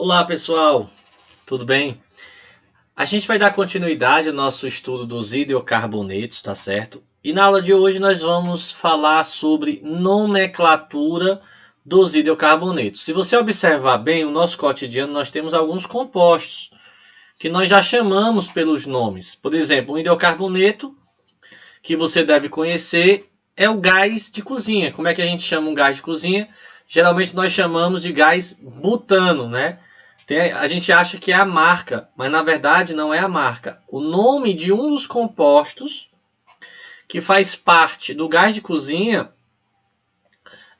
Olá pessoal, tudo bem? A gente vai dar continuidade ao nosso estudo dos hidrocarbonetos, tá certo? E na aula de hoje nós vamos falar sobre nomenclatura dos hidrocarbonetos. Se você observar bem o nosso cotidiano, nós temos alguns compostos que nós já chamamos pelos nomes. Por exemplo, um hidrocarboneto que você deve conhecer é o gás de cozinha. Como é que a gente chama um gás de cozinha? Geralmente nós chamamos de gás butano, né? A gente acha que é a marca, mas na verdade não é a marca. O nome de um dos compostos que faz parte do gás de cozinha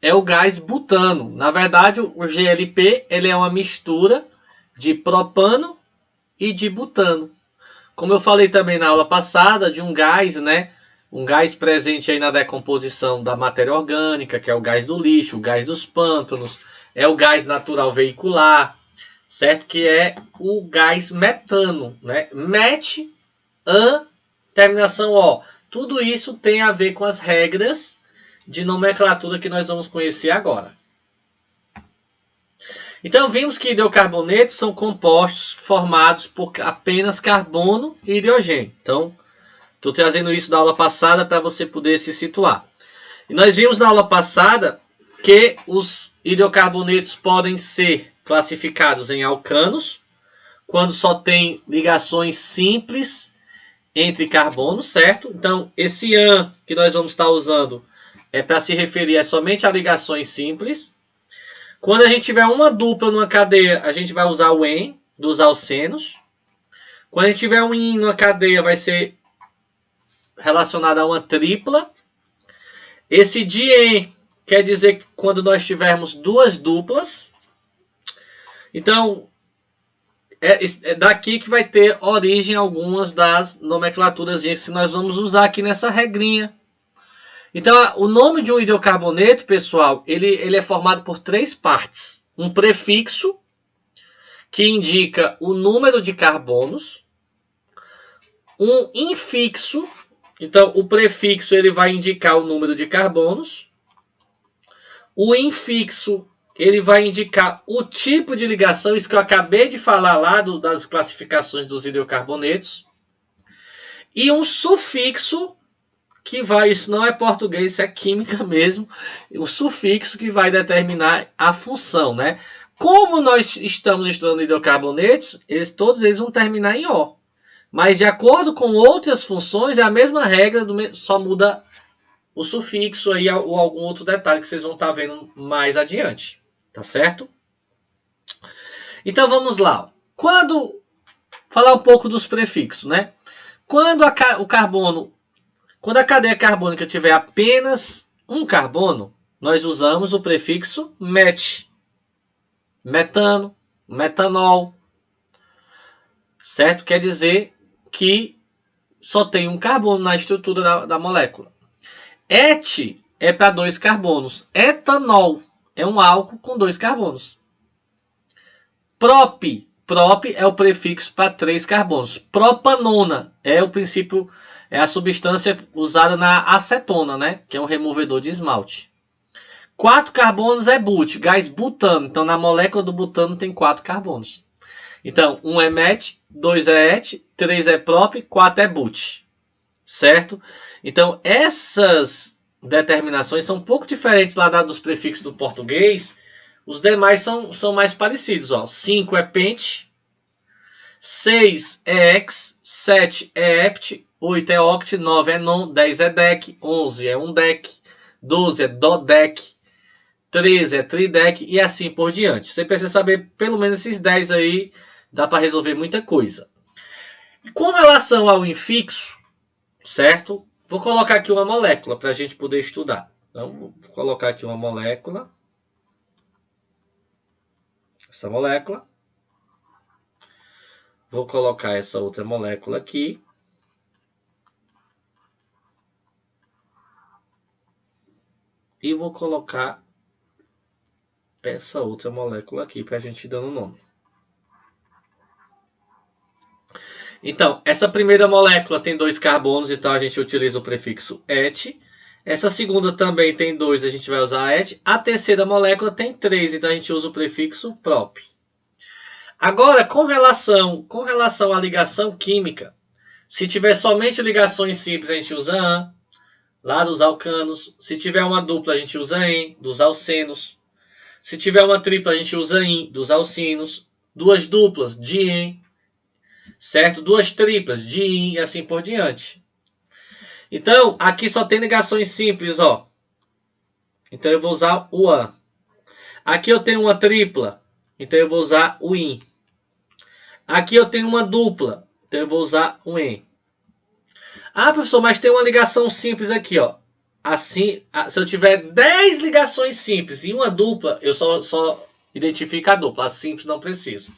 é o gás butano. Na verdade, o GLP ele é uma mistura de propano e de butano. Como eu falei também na aula passada, de um gás, né? Um gás presente aí na decomposição da matéria orgânica, que é o gás do lixo, o gás dos pântanos, é o gás natural veicular, certo? Que é o gás metano, né? Met, an, terminação O. Tudo isso tem a ver com as regras de nomenclatura que nós vamos conhecer agora. Então, vimos que hidrocarbonetos são compostos formados por apenas carbono e hidrogênio. Então, estou trazendo isso da aula passada para você poder se situar. E nós vimos na aula passada que os hidrocarbonetos podem ser classificados em alcanos, quando só tem ligações simples entre carbonos, certo? Então, esse an que nós vamos estar usando é para se referir somente a ligações simples. Quando a gente tiver uma dupla numa cadeia, a gente vai usar o en dos alcenos. Quando a gente tiver um in numa cadeia, vai ser relacionado a uma tripla. Esse dien quer dizer que quando nós tivermos duas duplas. Então, é daqui que vai ter origem algumas das nomenclaturas que nós vamos usar aqui nessa regrinha. Então, o nome de um hidrocarboneto, pessoal, ele é formado por três partes. Um prefixo, que indica o número de carbonos. Um infixo, então o prefixo ele vai indicar o número de carbonos. O infixo ele vai indicar o tipo de ligação, isso que eu acabei de falar lá das classificações dos hidrocarbonetos. E um sufixo, que vai, isso não é português, isso é química mesmo, o sufixo que vai determinar a função, né? Como nós estamos estudando hidrocarbonetos, todos eles vão terminar em O. Mas de acordo com outras funções, é a mesma regra, só muda o sufixo aí ou algum outro detalhe que vocês vão estar vendo mais adiante. Tá certo? Então vamos lá. Falar um pouco dos prefixos, né? Quando a cadeia carbônica tiver apenas um carbono, nós usamos o prefixo met. Metano, metanol. Certo? Quer dizer que só tem um carbono na estrutura da molécula. Et é para dois carbonos. Etanol é um álcool com dois carbonos. Prop é o prefixo para três carbonos. Propanona é o princípio, é a substância usada na acetona, né? Que é um removedor de esmalte. 4 carbonos é but, gás butano. Então na molécula do butano tem 4 carbonos. Então 1 é met, 2 é et, 3 é prop, 4 é but. Certo? Então essas determinações são um pouco diferentes lá dos prefixos do português. Os demais são mais parecidos. 5 é pent, 6 é hex, 7 é hept, 8 é oct, 9 é non, 10 é dec, 11 é undec, 12 é dodec, 13 é tridec e assim por diante. Você precisa saber pelo menos esses 10 aí, dá para resolver muita coisa. E com relação ao infixo, certo? Vou colocar aqui uma molécula para a gente poder estudar. Então, vou colocar aqui uma molécula. Essa molécula. Vou colocar essa outra molécula aqui. E vou colocar essa outra molécula aqui para a gente ir dando nome. Então, essa primeira molécula tem 2 carbonos, então a gente utiliza o prefixo et. Essa segunda também tem 2, a gente vai usar et. A terceira molécula tem 3, então a gente usa o prefixo prop. Agora, com relação à ligação química, se tiver somente ligações simples, a gente usa an, lá dos alcanos. Se tiver uma dupla, a gente usa en, dos alcenos. Se tiver uma tripla, a gente usa in, dos alcinos. Duas duplas, dien, certo? Duas triplas, dien e assim por diante. Então, aqui só tem ligações simples, ó. Então eu vou usar o an. Aqui eu tenho uma tripla, então eu vou usar o in. Aqui eu tenho uma dupla, então eu vou usar o en. Ah, professor, mas tem uma ligação simples aqui, ó. Assim, se eu tiver 10 ligações simples e uma dupla, eu só identifico a dupla. A simples não precisa.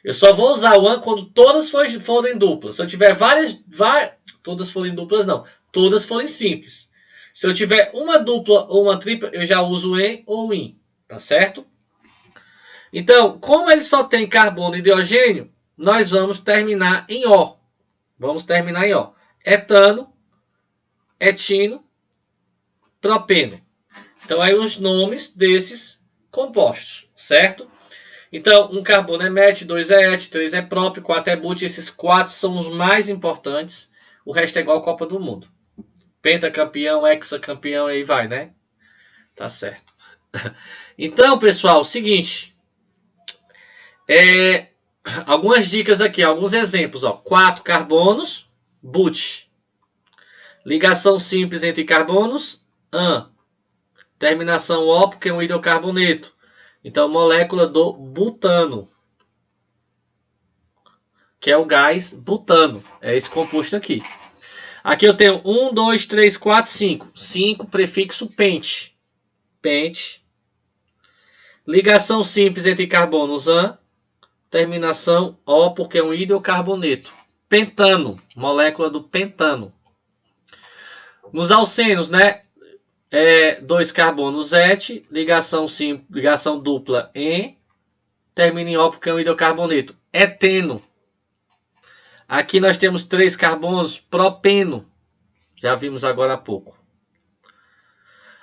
Eu só vou usar o an quando todas forem duplas. Se eu tiver várias, todas forem duplas, não. Todas forem simples. Se eu tiver uma dupla ou uma tripla, eu já uso o en ou o in. Tá certo? Então, como ele só tem carbono e hidrogênio, nós vamos terminar em O. Vamos terminar em O. Etano, etino, propeno. Então, aí os nomes desses compostos, certo? Então, um carbono é met, 2 é et, 3 é prop, 4 é but. Esses 4 são os mais importantes. O resto é igual a Copa do Mundo. Pentacampeão, hexacampeão, aí vai, né? Tá certo. Então, pessoal, seguinte. Algumas dicas aqui, alguns exemplos. Ó. 4 carbonos, but. Ligação simples entre carbonos, an. Terminação O, porque é um hidrocarboneto. Então, molécula do butano, que é o gás butano. É esse composto aqui. Aqui eu tenho 1, 2, 3, 4, 5. 5, prefixo pente. Pente. Ligação simples entre carbonos, an. Terminação O, porque é um hidrocarboneto. Pentano, molécula do pentano. Nos alcenos, né? 2 carbonos et, ligação dupla en, termina em O porque é um hidrocarboneto. Eteno. Aqui nós temos 3 carbonos, propeno. Já vimos agora há pouco.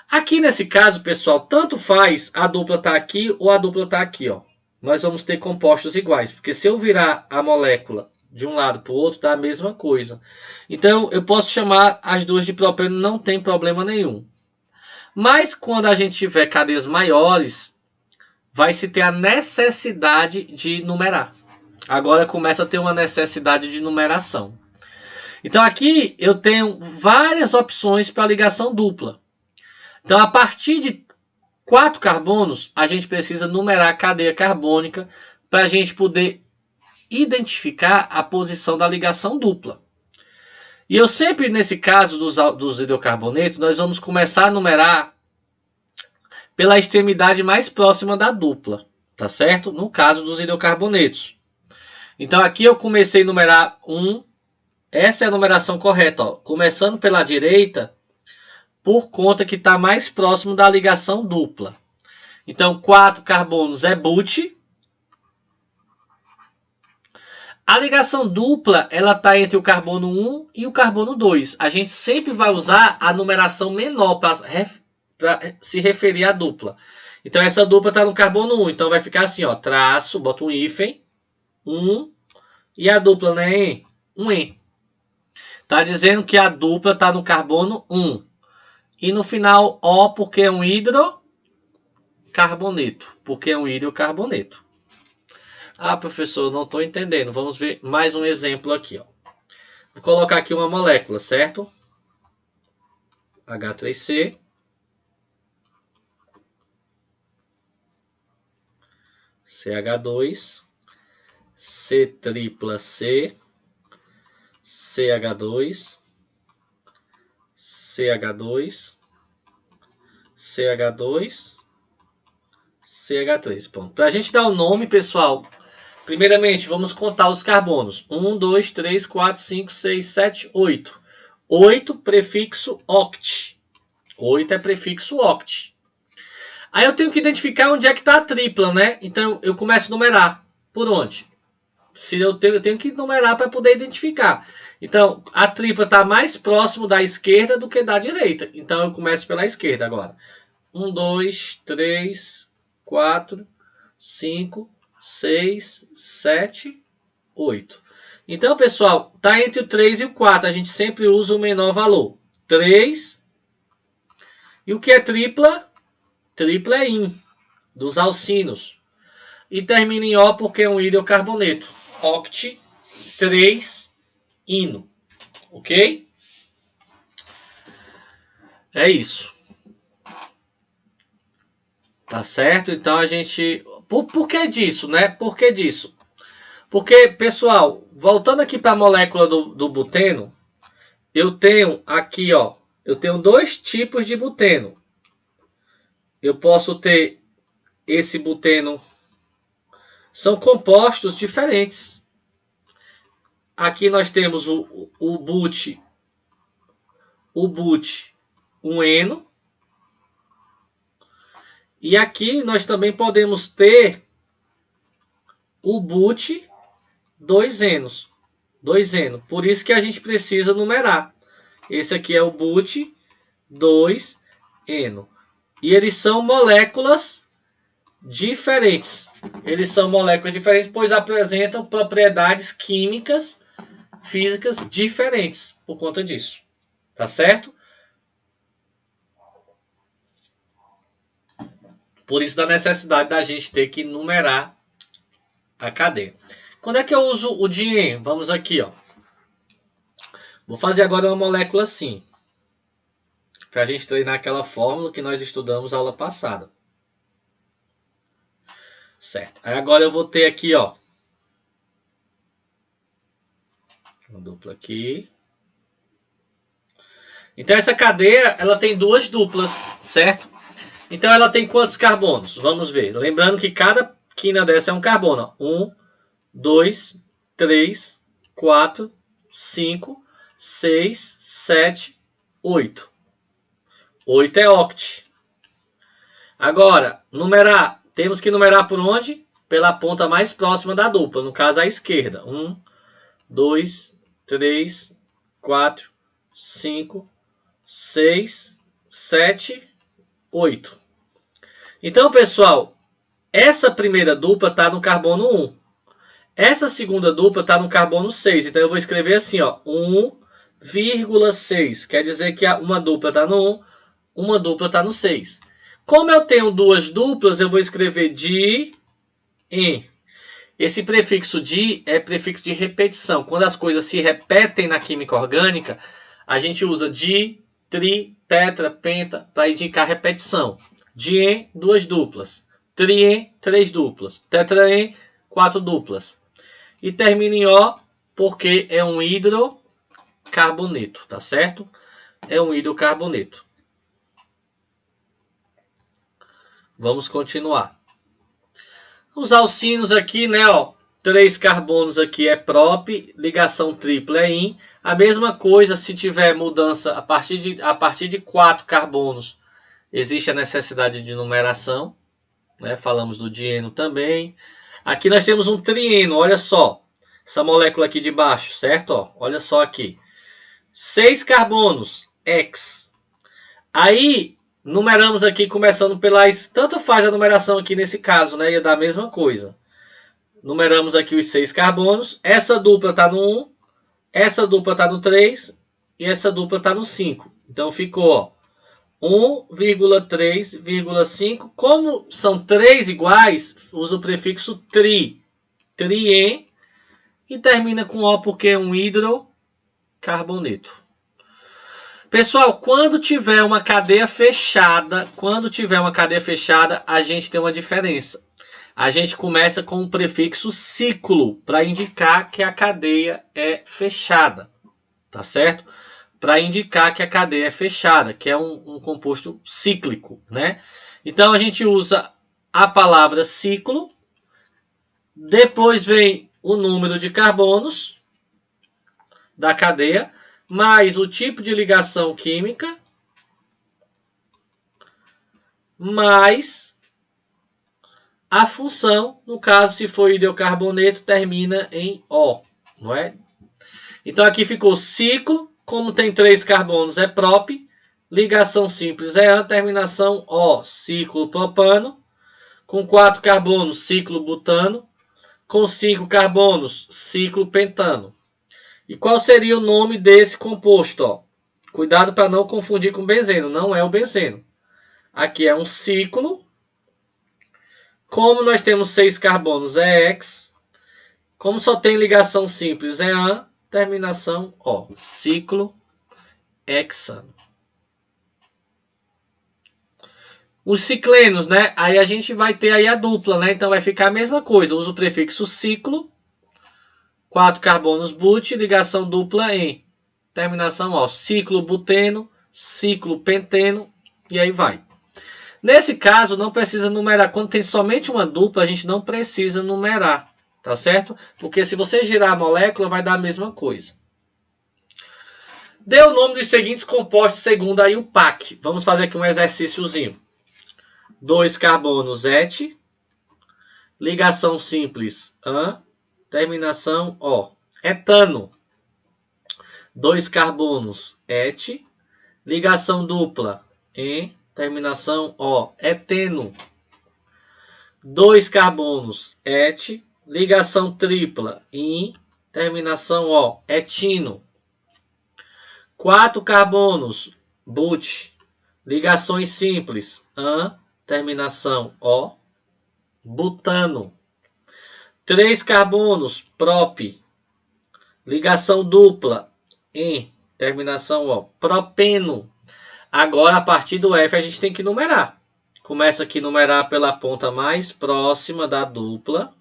Aqui nesse caso, pessoal, tanto faz a dupla estar aqui ou a dupla estar aqui, ó. Nós vamos ter compostos iguais, porque se eu virar a molécula de um lado para o outro, dá a mesma coisa. Então, eu posso chamar as duas de propeno, não tem problema nenhum. Mas, quando a gente tiver cadeias maiores, vai se ter a necessidade de numerar. Agora começa a ter uma necessidade de numeração. Então, aqui eu tenho várias opções para ligação dupla. Então, a partir de 4 carbonos, a gente precisa numerar a cadeia carbônica para a gente poder identificar a posição da ligação dupla. E eu sempre, nesse caso dos hidrocarbonetos, nós vamos começar a numerar pela extremidade mais próxima da dupla, tá certo? No caso dos hidrocarbonetos. Então aqui eu comecei a numerar 1, essa é a numeração correta, ó. Começando pela direita, por conta que está mais próximo da ligação dupla. Então 4 carbonos é but. A ligação dupla, ela está entre o carbono 1 e o carbono 2. A gente sempre vai usar a numeração menor para se referir à dupla. Então, essa dupla está no carbono 1. Então, vai ficar assim, ó, traço, bota um hífen, 1, e a dupla, né, um en. Está dizendo que a dupla está no carbono 1. E no final, O, porque é um hidrocarboneto. Porque é um hidrocarboneto. Ah, professor, não estou entendendo. Vamos ver mais um exemplo aqui. Ó. Vou colocar aqui uma molécula, certo? H3C. CH2. C tripla C. CH2. CH2. CH2. CH3. Pronto. Para a gente dar o nome, pessoal... Primeiramente, vamos contar os carbonos. 1, 2, 3, 4, 5, 6, 7, 8. 8, prefixo oct. 8 é prefixo oct. Aí eu tenho que identificar onde é que está a tripla, né? Então eu começo a numerar. Por onde? Se eu tenho que numerar para poder identificar. Então, a tripla está mais próximo da esquerda do que da direita. Então eu começo pela esquerda agora. 1, 2, 3, 4, 5... 6, 7, 8. Então, pessoal, tá entre o 3 e o 4. A gente sempre usa o menor valor. 3. E o que é tripla? Tripla é IN, dos alcinos. E termina em O porque é um hidrocarboneto. Oct 3 ino. Ok? É isso. Tá certo? Então a gente... Por que disso, né? Por que disso? Porque, pessoal, voltando aqui para a molécula do buteno, eu tenho aqui, ó, eu tenho dois tipos de buteno. Eu posso ter esse buteno, são compostos diferentes. Aqui nós temos o but 1-eno. E aqui nós também podemos ter o but 2-enos. 2-eno. Por isso que a gente precisa numerar. Esse aqui é o but 2-eno. E eles são moléculas diferentes. Eles são moléculas diferentes, pois apresentam propriedades químicas, físicas diferentes por conta disso. Tá certo? Por isso da necessidade da gente ter que numerar a cadeia. Quando é que eu uso o dien? Vamos aqui, ó. Vou fazer agora uma molécula assim, para a gente treinar aquela fórmula que nós estudamos na aula passada. Certo. Aí agora eu vou ter aqui, ó, uma dupla aqui. Então essa cadeia, ela tem duas duplas, certo? Então ela tem quantos carbonos? Vamos ver. Lembrando que cada quina dessa é um carbono. 1, 2, 3, 4, 5, 6, 7, 8. 8 é oct. Agora, numerar. Temos que numerar por onde? Pela ponta mais próxima da dupla. No caso, a esquerda. 1, 2, 3, 4, 5, 6, 7, 8. Então, pessoal, essa primeira dupla está no carbono 1. Essa segunda dupla está no carbono 6. Então, eu vou escrever assim, ó, 1,6. Quer dizer que uma dupla está no 1, uma dupla está no 6. Como eu tenho duas duplas, eu vou escrever di, em. Esse prefixo di é prefixo de repetição. Quando as coisas se repetem na química orgânica, a gente usa di, tri, tetra, penta para indicar repetição. Dien, duas duplas. Trien, três duplas. Tetraen, 4 duplas. E termina em O porque é um hidrocarboneto, tá certo? É um hidrocarboneto. Vamos continuar. Os alcinos aqui, né, ó, 3 carbonos aqui é prop, ligação tripla é in. A mesma coisa se tiver mudança a partir de 4 carbonos, existe a necessidade de numeração, né? Falamos do dieno também. Aqui nós temos um trieno, olha só. Essa molécula aqui de baixo, certo? Ó, olha só aqui. 6 carbonos, X. Aí, numeramos aqui, começando pelas... Tanto faz a numeração aqui nesse caso, né? Ia dar a mesma coisa. Numeramos aqui os 6 carbonos. Essa dupla está no 1, essa dupla está no 3 e essa dupla está no 5. Então, ficou, ó, 1,3,5. Como são 3 iguais, usa o prefixo tri. Trien. E termina com O porque é um hidrocarboneto. Pessoal, quando tiver uma cadeia fechada, a gente tem uma diferença. A gente começa com o prefixo ciclo para indicar que a cadeia é fechada, tá certo? Para indicar que a cadeia é fechada, que é um composto cíclico, né? Então a gente usa a palavra ciclo, depois vem o número de carbonos da cadeia, mais o tipo de ligação química, mais a função, no caso, se for hidrocarboneto, termina em O, não é? Então aqui ficou ciclo, como tem 3 carbonos é prop, ligação simples é a, terminação O, ciclo propano, com 4 carbonos, ciclo butano, com 5 carbonos, ciclo pentano. E qual seria o nome desse composto? Ó? Cuidado para não confundir com benzeno, não é o benzeno. Aqui é um ciclo. Como nós temos 6 carbonos, é X. Como só tem ligação simples, é AN. Terminação O. Ciclo hexano. Os ciclenos, né? Aí a gente vai ter aí a dupla, né? Então vai ficar a mesma coisa. Usa o prefixo ciclo. 4 carbonos but, ligação dupla em. Terminação O. Ciclo buteno, ciclo penteno e aí vai. Nesse caso, não precisa numerar. Quando tem somente uma dupla, a gente não precisa numerar. Tá certo? Porque se você girar a molécula, vai dar a mesma coisa. Dê o nome dos seguintes compostos segundo aí o PAC. Vamos fazer aqui um exercíciozinho. 2 carbonos et. Ligação simples AN. Terminação O. Etano. 2 carbonos et. Ligação dupla em. Terminação O. Eteno. 2 carbonos et. Ligação tripla in. Terminação O. Etino. 4 carbonos but. Ligações simples AN. Terminação O. Butano. 3 carbonos prop. Ligação dupla em. Terminação O. Propeno. Agora, a partir do F, a gente tem que numerar. Começa aqui a numerar pela ponta mais próxima da dupla.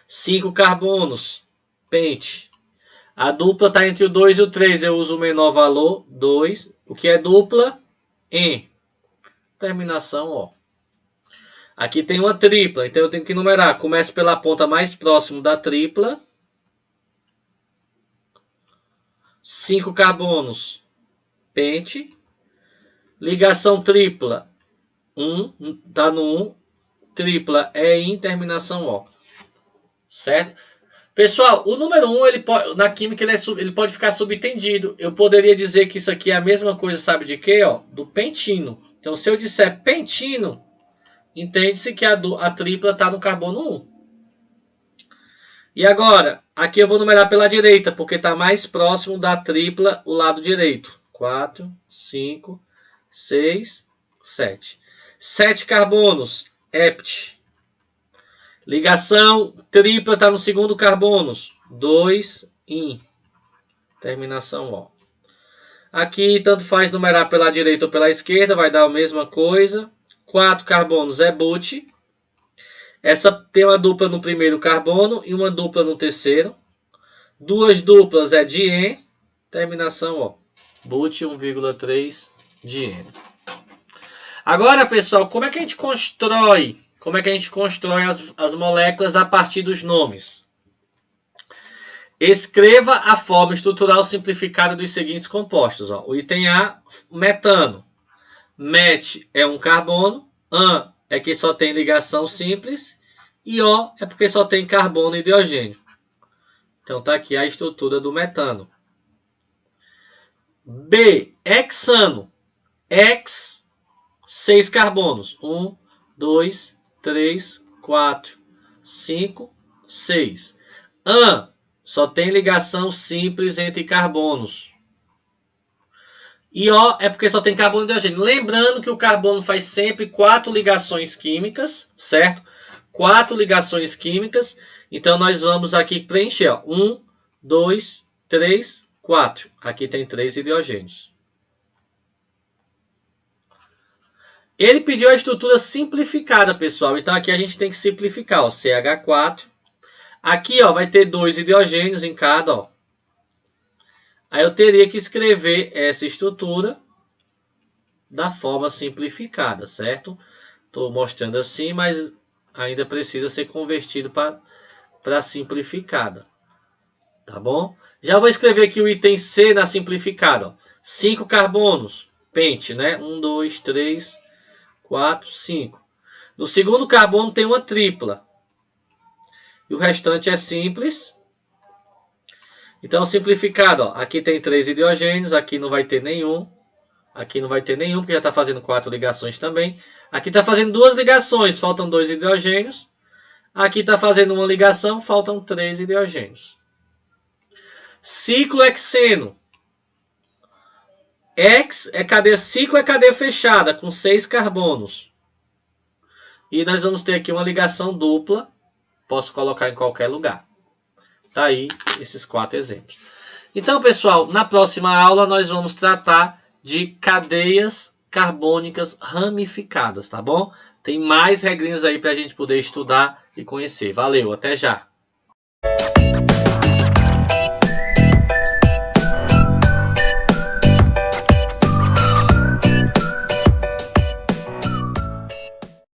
5 carbonos. Pente. A dupla está entre o 2 e o 3. Eu uso o menor valor, 2. O que é dupla? Em. Terminação O. Aqui tem uma tripla, então eu tenho que numerar. Começo pela ponta mais próxima da tripla. 5 carbonos. Pente. Ligação tripla. 1. Está no 1. Tripla é em. Terminação O. Certo? Pessoal, o número 1, na química, ele pode ficar subtendido. Eu poderia dizer que isso aqui é a mesma coisa, sabe de quê? Ó, do pentino. Então, se eu disser pentino, entende-se que a tripla está no carbono 1. E agora, aqui eu vou numerar pela direita, porque está mais próximo da tripla o lado direito. 4, 5, 6, 7. 7 carbonos, hept. Ligação tripla está no segundo carbonos. 2 in. Terminação O. Aqui tanto faz numerar pela direita ou pela esquerda. Vai dar a mesma coisa. 4 carbonos é but. Essa tem uma dupla no primeiro carbono e uma dupla no terceiro. 2 duplas é dien. Terminação O. But 1,3 dien. Agora, pessoal, como é que a gente constrói as moléculas a partir dos nomes? Escreva a forma estrutural simplificada dos seguintes compostos. Ó. O item A, metano. Met é um carbono. An é que só tem ligação simples. E O é porque só tem carbono e hidrogênio. Então está aqui a estrutura do metano. B, hexano. Hex, 6 carbonos. 1, 2, 3, 4, 5, 6. An só tem ligação simples entre carbonos. E O é porque só tem carbono e hidrogênio. Lembrando que o carbono faz sempre 4 ligações químicas, certo? 4 ligações químicas. Então nós vamos aqui preencher. Ó. 1, 2, 3, 4. Aqui tem 3 hidrogênios. Ele pediu a estrutura simplificada, pessoal. Então aqui a gente tem que simplificar. Ó, CH4. Aqui ó, vai ter 2 hidrogênios em cada. Ó. Aí eu teria que escrever essa estrutura da forma simplificada, certo? Estou mostrando assim, mas ainda precisa ser convertido para simplificada. Tá bom? Já vou escrever aqui o item C na simplificada. Ó. 5 carbonos. Pente, né? 1, 2, 3... 4, 5. No segundo carbono tem uma tripla. E o restante é simples. Então, simplificado. Ó, aqui tem 3 hidrogênios. Aqui não vai ter nenhum. Aqui não vai ter nenhum, porque já está fazendo 4 ligações também. Aqui está fazendo 2 ligações. Faltam 2 hidrogênios. Aqui está fazendo uma ligação, faltam 3 hidrogênios. Ciclo hexeno. Ciclo é cadeia fechada, com 6 carbonos. E nós vamos ter aqui uma ligação dupla. Posso colocar em qualquer lugar. Tá aí esses 4 exemplos. Então, pessoal, na próxima aula nós vamos tratar de cadeias carbônicas ramificadas, tá bom? Tem mais regrinhas aí para a gente poder estudar e conhecer. Valeu, até já!